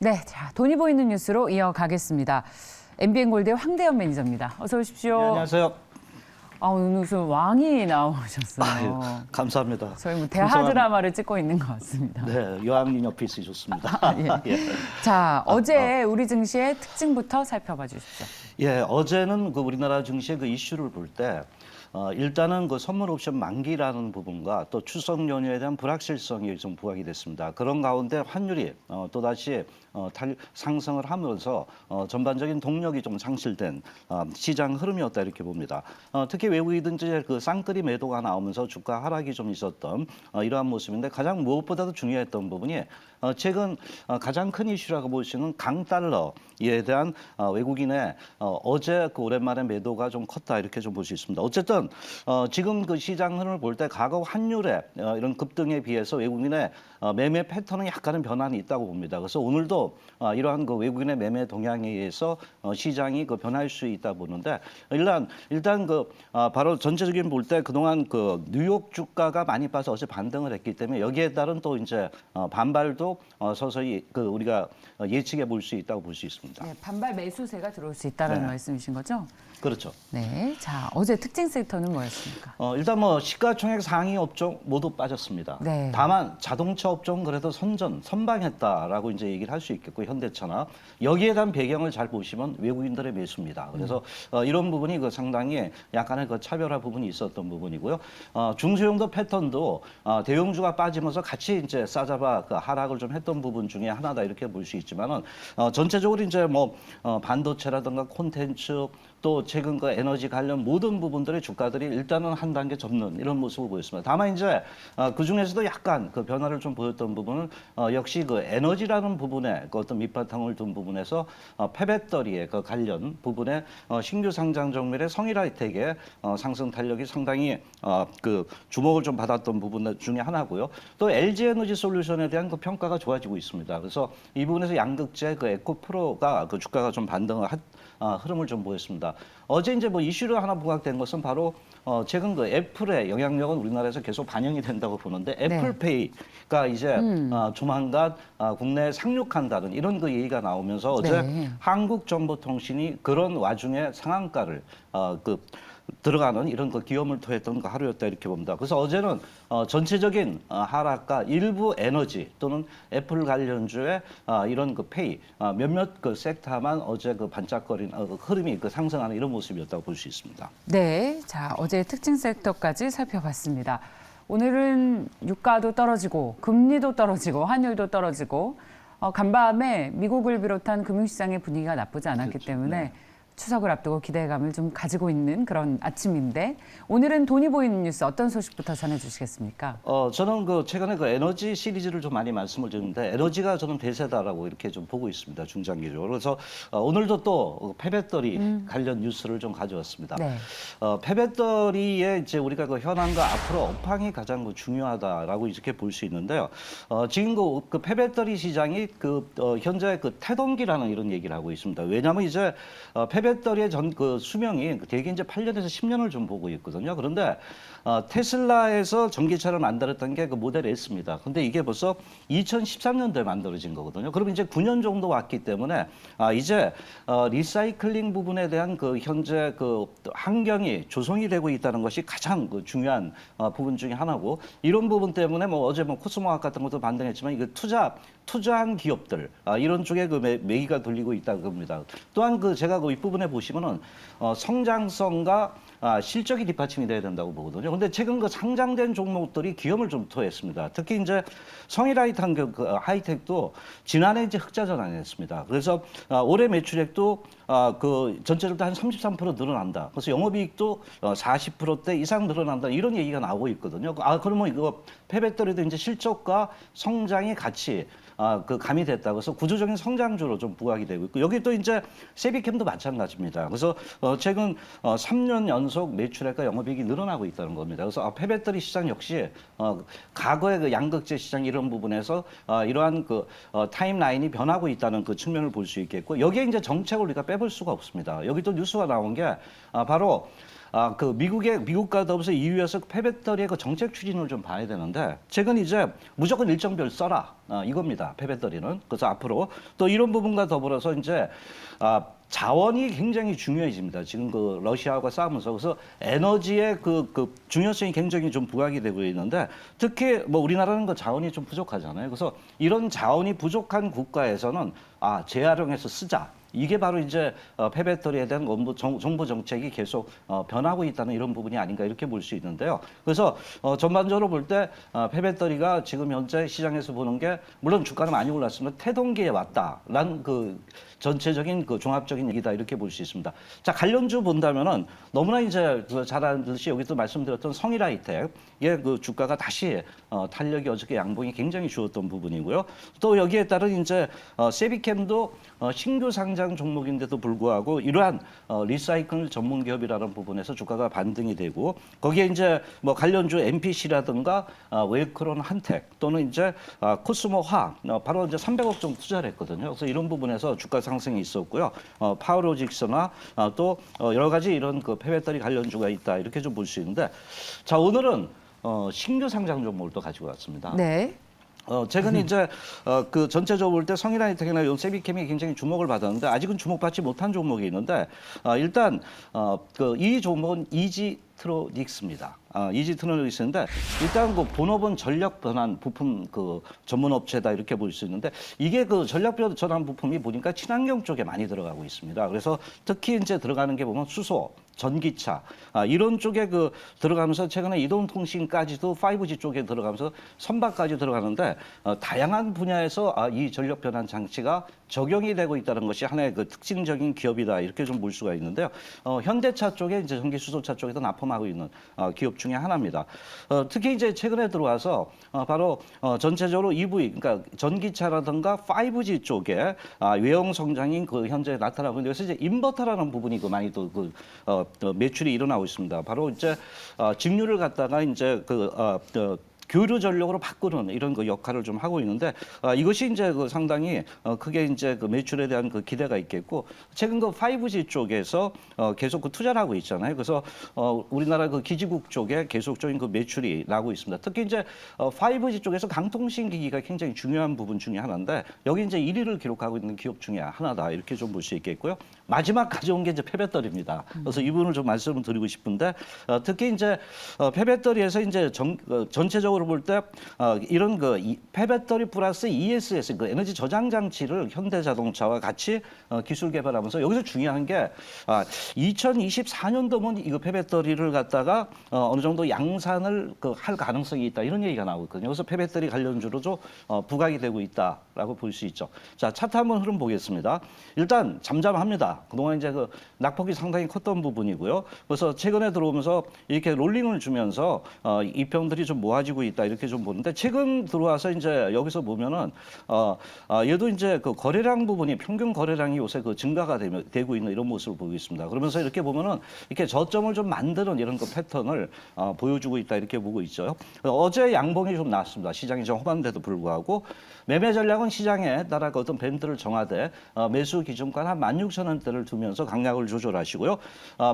네, 자, 돈이 보이는 뉴스로 이어가겠습니다. MBN 골드의 황대현 매니저입니다. 어서 오십시오. 네, 안녕하세요. 오늘 무슨 왕이 나오셨어요. 아유, 감사합니다. 저희 뭐 대하 드라마를 찍고 있는 것 같습니다. 네, 여왕님 옆에 있으셨습니다. 예. 자, 어제 우리 증시의 특징부터 살펴봐 주십시오. 예, 어제는 그 우리나라 증시의 그 이슈를 볼 때 일단은 그 선물 옵션 만기라는 부분과 또 추석 연휴에 대한 불확실성이 좀 부각이 됐습니다. 그런 가운데 환율이 또다시 상승을 하면서 전반적인 동력이 좀 상실된 시장 흐름이었다 이렇게 봅니다. 특히 외국인들의 그 쌍끌이 매도가 나오면서 주가 하락이 좀 있었던 이러한 모습인데 가장 무엇보다도 중요했던 부분이 최근 가장 큰 이슈라고 볼 수 있는 강달러에 대한 외국인의 어제 그 오랜만에 매도가 좀 컸다 이렇게 좀 볼 수 있습니다. 어쨌든 지금 그 시장 흐름을 볼 때 과거 환율의 이런 급등에 비해서 외국인의 매매 패턴은 약간은 변화는 있다고 봅니다. 그래서 오늘도 이러한 그 외국인의 매매 동향에 의해서 시장이 그 변할 수 있다 보는데 일단 그 바로 전체적인 볼 때 그동안 그 뉴욕 주가가 많이 빠서 어제 반등을 했기 때문에 여기에 따른 또 이제 반발도 서서히 그 우리가 예측해 볼 수 있다고 볼 수 있습니다. 네, 반발 매수세가 들어올 수 있다는 네. 말씀이신 거죠? 그렇죠. 네, 자, 어제 특징 섹터는 뭐였습니까? 일단 뭐 시가총액 상위 업종 모두 빠졌습니다. 네. 다만 자동차 업종 그래도 선방했다라고 이제 얘기를 할 수 있겠고 현대차나 여기에 대한 배경을 잘 보시면 외국인들의 매수입니다. 그래서 이런 부분이 그 상당히 약간의 그 차별화 부분이 있었던 부분이고요. 중소형도 패턴도 대형주가 빠지면서 같이 이제 싸잡아 그 하락을 좀 했던 부분 중에 하나다 이렇게 볼 수 있지만은 전체적으로 이제 뭐 반도체라든가 콘텐츠 또 최근 그 에너지 관련 모든 부분들의 주가들이 일단은 한 단계 접는 이런 모습을 보였습니다. 다만 이제 그 중에서도 약간 그 변화를 좀 보였던 부분은 역시 그 에너지라는 부분에 그 어떤 밑바탕을 둔 부분에서 폐배터리의 그 관련 부분에 신규 상장 종목의 성일하이텍의 상승 탄력이 상당히 그 주목을 좀 받았던 부분 중에 하나고요. 또 LG 에너지 솔루션에 대한 그 평가가 좋아지고 있습니다. 그래서 이 부분에서 양극재 그 에코프로가 그 주가가 좀 반등을 흐름을 좀 보였습니다. 어제 이제 뭐 이슈로 하나 부각된 것은 바로 최근 그 애플의 영향력은 우리나라에서 계속 반영이 된다고 보는데 애플페이가 이제 조만간 국내에 상륙한다는 이런 그 얘기가 나오면서 어제 네. 한국정보통신이 그런 와중에 상한가를 들어가는 이런 그 기염을 토했던 그 하루였다 이렇게 봅니다. 그래서 어제는 전체적인 하락과 일부 에너지 또는 애플 관련주의 이런 그 페이 몇몇 그 섹터만 어제 그 반짝거린 흐름이 그 상승하는 이런 모습이었다고 볼 수 있습니다. 네, 자, 어제 특징 섹터까지 살펴봤습니다. 오늘은 유가도 떨어지고 금리도 떨어지고 환율도 떨어지고 간밤에 미국을 비롯한 금융시장의 분위기가 나쁘지 않았기 그렇죠. 때문에 네. 추석을 앞두고 기대감을 좀 가지고 있는 그런 아침인데 오늘은 돈이 보이는 뉴스 어떤 소식부터 전해주시겠습니까? 저는 그 최근에 그 에너지 시리즈를 좀 많이 말씀을 드렸는데 에너지가 저는 대세다라고 이렇게 좀 보고 있습니다. 중장기적으로. 그래서 오늘도 또 폐배터리 관련 뉴스를 좀 가져왔습니다. 네. 폐배터리의 이제 우리가 그 현황과 앞으로 업황이 가장 그 중요하다라고 이렇게 볼 수 있는데요. 지금 그 폐배터리 시장이 현재 그 태동기라는 이런 얘기를 하고 있습니다. 왜냐하면 이제 폐배터리의 그 수명이 대개 이제 8년에서 10년을 좀 보고 있거든요. 그런데 테슬라에서 전기차를 만들었던 게 그 모델 S입니다. 근데 이게 벌써 2013년도에 만들어진 거거든요. 그럼 이제 9년 정도 왔기 때문에 이제 리사이클링 부분에 대한 그 현재 그 환경이 조성이 되고 있다는 것이 가장 그 중요한 부분 중에 하나고 이런 부분 때문에 뭐 어제 뭐 코스모학 같은 것도 반등했지만 이거 투자한 기업들 이런 쪽에 그 매기가 돌리고 있다고 합니다. 또한 그 제가 그 윗부분에 보시면은 성장성과 실적이 뒷받침이 돼야 된다고 보거든요. 근데 최근 그 상장된 종목들이 기염을 좀 토했습니다. 특히 이제 성일하이텍 그 하이텍도 지난해 이제 흑자 전환했습니다. 그래서 올해 매출액도 그 전체적으로 한 33% 늘어난다. 그래서 영업이익도 40%대 이상 늘어난다. 이런 얘기가 나오고 있거든요. 그러면 이거 폐배터리도 이제 실적과 성장이 같이 그 가미됐다. 그래서 구조적인 성장주로 좀 부각이 되고 있고 여기 또 이제 세비캠도 마찬가지입니다. 그래서 최근 3년 연속 매출액과 영업이익이 늘어나고 있다는 겁니다. 그래서 폐배터리 시장 역시 과거의 그 양극재 시장 이런 부분에서 이러한 그 타임라인이 변하고 있다는 그 측면을 볼 수 있겠고 여기에 이제 정책을 우리가 빼볼 수가 없습니다. 여기 또 뉴스가 나온 게 바로 그 미국과 더불어서 EU에서 폐배터리의 그 정책 추진을 좀 봐야 되는데 최근 이제 무조건 일정별 써라 이겁니다. 폐배터리는. 그래서 앞으로 또 이런 부분과 더불어서 이제 자원이 굉장히 중요해집니다. 지금 그 러시아와 싸우면서 그래서 에너지의 그 중요성이 굉장히 좀 부각이 되고 있는데 특히 뭐 우리나라는 그 자원이 좀 부족하잖아요. 그래서 이런 자원이 부족한 국가에서는 재활용해서 쓰자. 이게 바로 이제 폐배터리에 대한 정부 정책이 계속 변하고 있다는 이런 부분이 아닌가 이렇게 볼 수 있는데요. 그래서 전반적으로 볼 때 폐배터리가 지금 현재 시장에서 보는 게 물론 주가는 많이 올랐으면 태동기에 왔다라는 그 전체적인 그 종합적인 얘기다 이렇게 볼 수 있습니다. 자, 관련주 본다면은 너무나 이제 잘 아듯이 여기서 말씀드렸던 성일하이텍의 그 주가가 다시 탄력이 어저께 양봉이 굉장히 좋았던 부분이고요. 또 여기에 따른 이제 세비캠도 신규 상장 종목인데도 불구하고 이러한 리사이클 전문 기업이라는 부분에서 주가가 반등이 되고 거기에 이제 뭐 관련주 MPC라든가 웰크론 한텍 또는 이제 코스모화 바로 이제 300억 정도 투자를 했거든요. 그래서 이런 부분에서 주가 상승이 있었고요. 파워로직스나 또 여러 가지 이런 그 폐배터리 관련주가 있다 이렇게 좀 볼 수 있는데 자 오늘은 신규 상장 종목을 또 가지고 왔습니다. 네. 최근 이제 그 전체적으로 볼 때 성일하이텍이나 이 세비캠이 굉장히 주목을 받았는데 아직은 주목받지 못한 종목이 있는데 일단 그 이 종목은 이지트로닉스입니다. 이지트로닉스인데 일단 그 본업은 전력 변환 부품 그 전문 업체다 이렇게 볼 수 있는데 이게 그 전력 변환 부품이 보니까 친환경 쪽에 많이 들어가고 있습니다. 그래서 특히 이제 들어가는 게 보면 수소, 전기차 이런 쪽에 그 들어가면서 최근에 이동통신까지도 5G 쪽에 들어가면서 선박까지 들어가는데 다양한 분야에서 이 전력 변환 장치가 적용이 되고 있다는 것이 하나의 그 특징적인 기업이다 이렇게 좀 볼 수가 있는데요. 현대차 쪽에 이제 전기 수소차 쪽에도 납품하고 있는 기업 중에 하나입니다. 특히 이제 최근에 들어와서 바로 전체적으로 EV 그러니까 전기차라든가 5G 쪽에 외형 성장인 그 현재 나타나고 있는데 그래서 이제 인버터라는 부분이 그 많이 또 그 매출이 일어나고 있습니다. 바로 이제 직류를 갖다가 이제 교류 전력으로 바꾸는 이런 그 역할을 좀 하고 있는데 이것이 이제 그 상당히 크게 이제 그 매출에 대한 그 기대가 있겠고 최근 그 5G 쪽에서 계속 그 투자를 하고 있잖아요. 그래서 우리나라 그 기지국 쪽에 계속적인 그 매출이 나고 있습니다. 특히 이제 5G 쪽에서 강통신 기기가 굉장히 중요한 부분 중에 하나인데 여기 이제 1위를 기록하고 있는 기업 중에 하나다 이렇게 좀 볼 수 있겠고요. 마지막 가져온 게 이제 폐배터리입니다. 그래서 이 부분을 좀 말씀을 드리고 싶은데 특히 이제 폐배터리에서 이제 전체적으로 볼 때 이런 그 폐배터리 플러스 ESS 그 에너지 저장 장치를 현대자동차와 같이 기술 개발하면서 여기서 중요한 게 2024년도면 이거 폐배터리를 갖다가 어느 정도 양산을 할 가능성이 있다 이런 얘기가 나오고 있거든요. 그래서 폐배터리 관련주로도 부각이 되고 있다라고 볼 수 있죠. 자 차트 한번 흐름 보겠습니다. 일단 잠잠합니다. 그동안 이제 그 낙폭이 상당히 컸던 부분이고요. 그래서 최근에 들어오면서 이렇게 롤링을 주면서 이평들이 좀 모아지고 있다 이렇게 좀 보는데 최근 들어와서 이제 여기서 보면은 얘도 이제 그 거래량 부분이 평균 거래량이 요새 그 증가가 되고 있는 이런 모습을 보고 있습니다. 그러면서 이렇게 보면은 이렇게 저점을 좀 만드는 이런 그 패턴을 보여주고 있다 이렇게 보고 있죠. 어제 양봉이 좀 나왔습니다. 시장이 좀 험한데도 불구하고 매매 전략은 시장에 따라 그 어떤 밴드를 정하되 매수 기준가 한 16,000원대를 두면서 강약을 조절하시고요.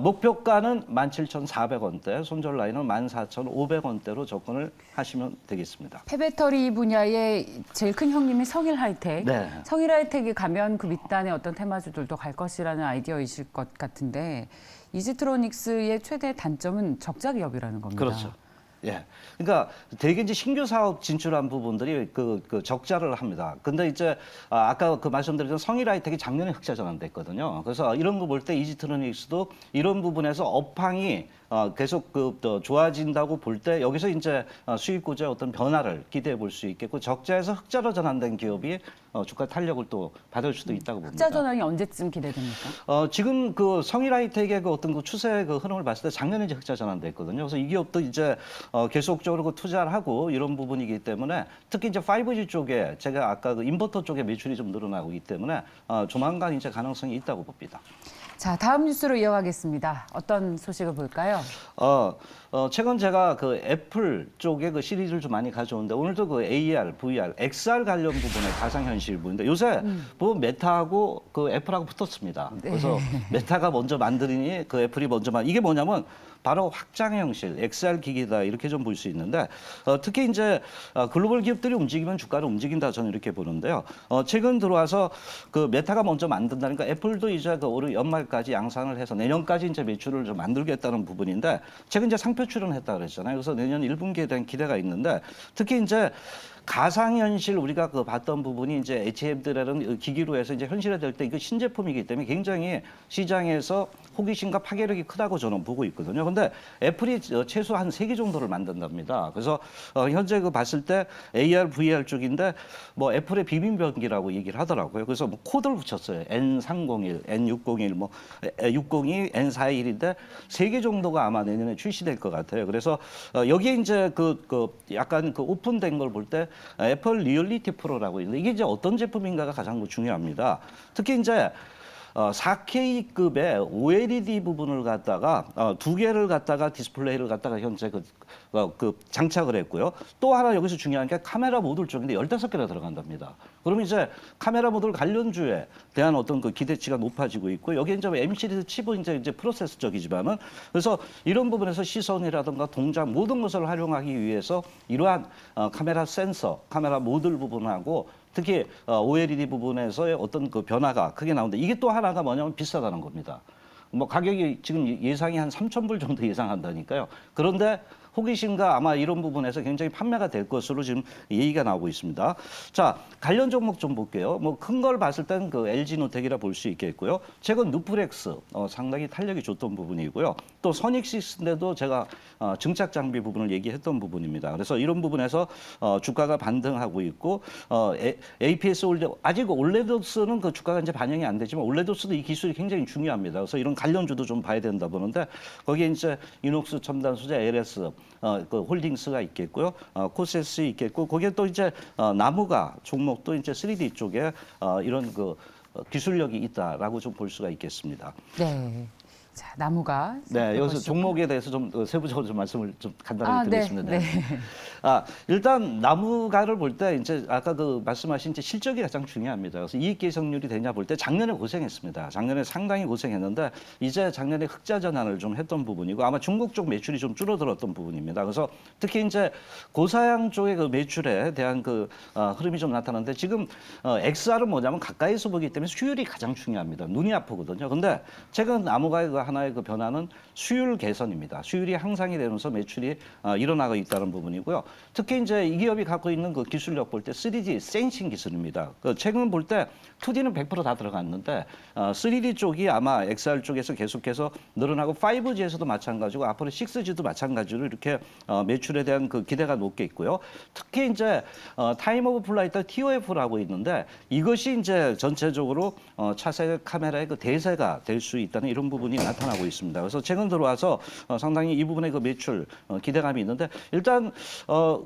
목표가는 17,400원대, 손절 라인은 14,500원대로 접근을 하시면 되겠습니다. 폐배터리 분야의 제일 큰 형님이 성일하이텍. 네. 성일하이텍이 가면 그 밑단에 어떤 테마주들도 갈 것이라는 아이디어이실 것 같은데 이지트로닉스의 최대 단점은 적자 기업이라는 겁니다. 그렇죠. 예. 그러니까 대개 이제 신규 사업 진출한 부분들이 그 적자를 합니다. 근데 이제 아까 그 말씀드렸던 성일하이텍이 작년에 흑자 전환됐거든요. 그래서 이런 거 볼 때 이지트로닉스도 이런 부분에서 업황이 계속 또 좋아진다고 볼 때 여기서 이제 수익 구조의 어떤 변화를 기대해 볼 수 있겠고 적자에서 흑자로 전환된 기업이 주가 탄력을 또 받을 수도 있다고 봅니다. 흑자 전환이 언제쯤 기대됩니까? 지금 그 성일하이텍의 그 어떤 그 추세 그 흐름을 봤을 때 작년에 이제 흑자 전환됐거든요. 그래서 이 기업도 이제 계속적으로 그 투자를 하고 이런 부분이기 때문에 특히 이제 5G 쪽에 제가 아까 그 인버터 쪽에 매출이 좀 늘어나고 있기 때문에 조만간 이제 가능성이 있다고 봅니다. 자, 다음 뉴스로 이어가겠습니다. 어떤 소식을 볼까요? 최근 제가 그 애플 쪽에 그 시리즈를 좀 많이 가져오는데 오늘도 그 AR, VR, XR 관련 부분의 가상현실 부분인데 요새 보면 메타하고 그 애플하고 붙었습니다. 그래서 메타가 먼저 만드니 그 애플이 먼저 이게 뭐냐면 바로 확장형실 XR 기기다 이렇게 좀 볼 수 있는데 특히 이제 글로벌 기업들이 움직이면 주가를 움직인다 저는 이렇게 보는데요. 최근 들어와서 그 메타가 먼저 만든다니까 애플도 이제 그 올해 연말까지 양산을 해서 내년까지 이제 매출을 좀 만들겠다는 부분인데 최근 이제 상표 출연했다 그랬잖아요. 그래서 내년 1분기에 대한 기대가 있는데 특히 이제 가상현실 우리가 그 봤던 부분이 이제 HMD라는 기기로 해서 이제 현실화될 때 이거 신제품이기 때문에 굉장히 시장에서 호기심과 파괴력이 크다고 저는 보고 있거든요. 근데 애플이 최소 한 3개 정도를 만든답니다. 그래서 현재 그 봤을 때 AR, VR 쪽인데 뭐 애플의 비빔병기라고 얘기를 하더라고요. 그래서 뭐 코드를 붙였어요. N301, N601, 뭐 602, N421인데 3개 정도가 아마 내년에 출시될 것 같아요. 그래서 여기에 이제 그 약간 그 오픈된 걸 볼 때 애플 리얼리티 프로라고 있는데 이게 이제 어떤 제품인가가 가장 중요합니다. 특히 이제 4K급의 OLED 부분을 갖다가 2개를 갖다가 디스플레이를 갖다가 현재 그 장착을 했고요. 또 하나 여기서 중요한 게 카메라 모듈 쪽인데 15개나 들어간답니다. 그럼 이제 카메라 모듈 관련주에 대한 어떤 그 기대치가 높아지고 있고 여기에 이제 M 시리즈 칩은 이제 프로세스 쪽이지만은 그래서 이런 부분에서 시선이라든가 동작 모든 것을 활용하기 위해서 이러한 카메라 센서, 카메라 모듈 부분하고 특히 OLED 부분에서의 어떤 그 변화가 크게 나오는데 이게 또 하나가 뭐냐면 비싸다는 겁니다. 뭐 가격이 지금 예상이 한 3,000불 정도 예상한다니까요. 그런데 호기심과 아마 이런 부분에서 굉장히 판매가 될 것으로 지금 얘기가 나오고 있습니다. 자, 관련 종목 좀 볼게요. 뭐 큰 걸 봤을 땐 그 LG노텍이라 볼 수 있겠고요. 최근 누플렉스 상당히 탄력이 좋던 부분이고요. 또 선익시스인데도 제가 증착 장비 부분을 얘기했던 부분입니다. 그래서 이런 부분에서 주가가 반등하고 있고 APS 올레드 아직 올레도스는 그 주가가 이제 반영이 안 되지만 올레도스도 이 기술이 굉장히 중요합니다. 그래서 이런 관련주도 좀 봐야 된다 보는데 거기에 이제 이녹스 첨단 소재 LS 그 홀딩스가 있겠고요. 코세스 있겠고 거기에 또 이제 나무가 종목도 이제 3D 쪽에 이런 그 기술력이 있다라고 좀 볼 수가 있겠습니다. 네. 자, 나무가. 네, 여기서 종목에 대해서 좀 세부적으로 좀 말씀을 좀 간단하게 드리겠습니다. 네. 일단 나무가를 볼 때 이제 아까 그 말씀하신 이제 실적이 가장 중요합니다. 그래서 이익 개선률이 되냐 볼 때 작년에 고생했습니다. 작년에 상당히 고생했는데 이제 작년에 흑자 전환을 좀 했던 부분이고 아마 중국 쪽 매출이 좀 줄어들었던 부분입니다. 그래서 특히 이제 고사양 쪽의 그 매출에 대한 그 흐름이 좀 나타나는데 지금 XR은 뭐냐면 가까이서 보기 때문에 수율이 가장 중요합니다. 눈이 아프거든요. 근데 최근 나무가의 그 하나의 그 변화는 수율 개선입니다. 수율이 향상이 되면서 매출이 일어나고 있다는 부분이고요. 특히 이제 이 기업이 갖고 있는 그 기술력 볼 때 3D 센싱 기술입니다. 최근 볼 때 2D는 100% 다 들어갔는데 3D 쪽이 아마 XR 쪽에서 계속해서 늘어나고 5G에서도 마찬가지고 앞으로 6G도 마찬가지로 이렇게 매출에 대한 그 기대가 높게 있고요. 특히 이제 타임 오브 플라이트 TOF라고 있는데 이것이 이제 전체적으로 차세 카메라의 그 대세가 될 수 있다는 이런 부분이 나타나고 있습니다. 그래서 최근 들어와서 상당히 이 부분의 그 매출 기대감이 있는데 일단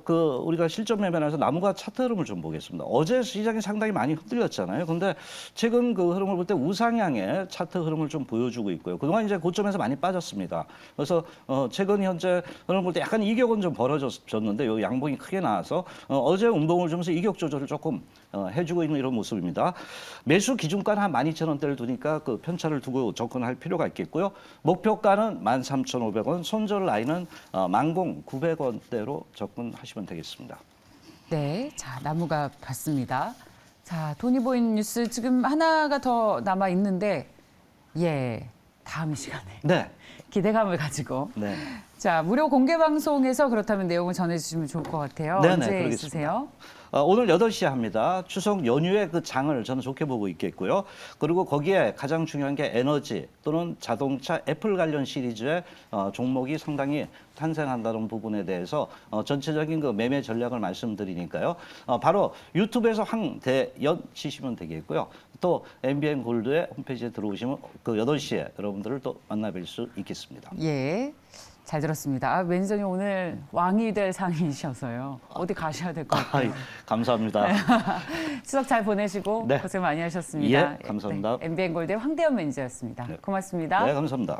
그 우리가 실전 매매에서 나무가 차트 흐름을 좀 보겠습니다. 어제 시장이 상당히 많이 흔들렸잖아요. 근데 최근 그 흐름을 볼 때 우상향의 차트 흐름을 좀 보여주고 있고요. 그동안 이제 고점에서 많이 빠졌습니다. 그래서 최근 현재 흐름을 볼 때 약간 이격은 좀 벌어졌는데 요 양봉이 크게 나와서 어제 운동을 주면서 이격 조절을 조금 해주고 있는 이런 모습입니다. 매수 기준가는 한 12,000원대를 두니까 그 편차를 두고 접근할 필요가 있겠고요. 목표가는 13,500원, 손절 라인은 10,900원대로 접근하시면 되겠습니다. 네. 자, 나무가 봤습니다. 자, 돈이 보이는 뉴스 지금 하나가 더 남아 있는데 다음 시간에 네. 기대감을 가지고 네. 자, 무료 공개 방송에서 그렇다면 내용을 전해주시면 좋을 것 같아요. 네네, 언제 그러겠습니다. 있으세요? 오늘 8시에 합니다. 추석 연휴의 그 장을 저는 좋게 보고 있겠고요. 그리고 거기에 가장 중요한 게 에너지 또는 자동차 애플 관련 시리즈의 종목이 상당히 탄생한다는 부분에 대해서 전체적인 그 매매 전략을 말씀드리니까요. 바로 유튜브에서 황대연 치시면 되겠고요. 또 MBN 골드의 홈페이지에 들어오시면 그 8시에 여러분들을 또 만나뵐 수 있겠습니다. 예. 잘 들었습니다. 매니저님 오늘 왕이 될 상이셔서요. 어디 가셔야 될 것 같아요. 감사합니다. 추석 잘 보내시고 네. 고생 많이 하셨습니다. 예, 감사합니다. 네, MBN 골드의 황대현 매니저였습니다. 네. 고맙습니다. 네, 감사합니다.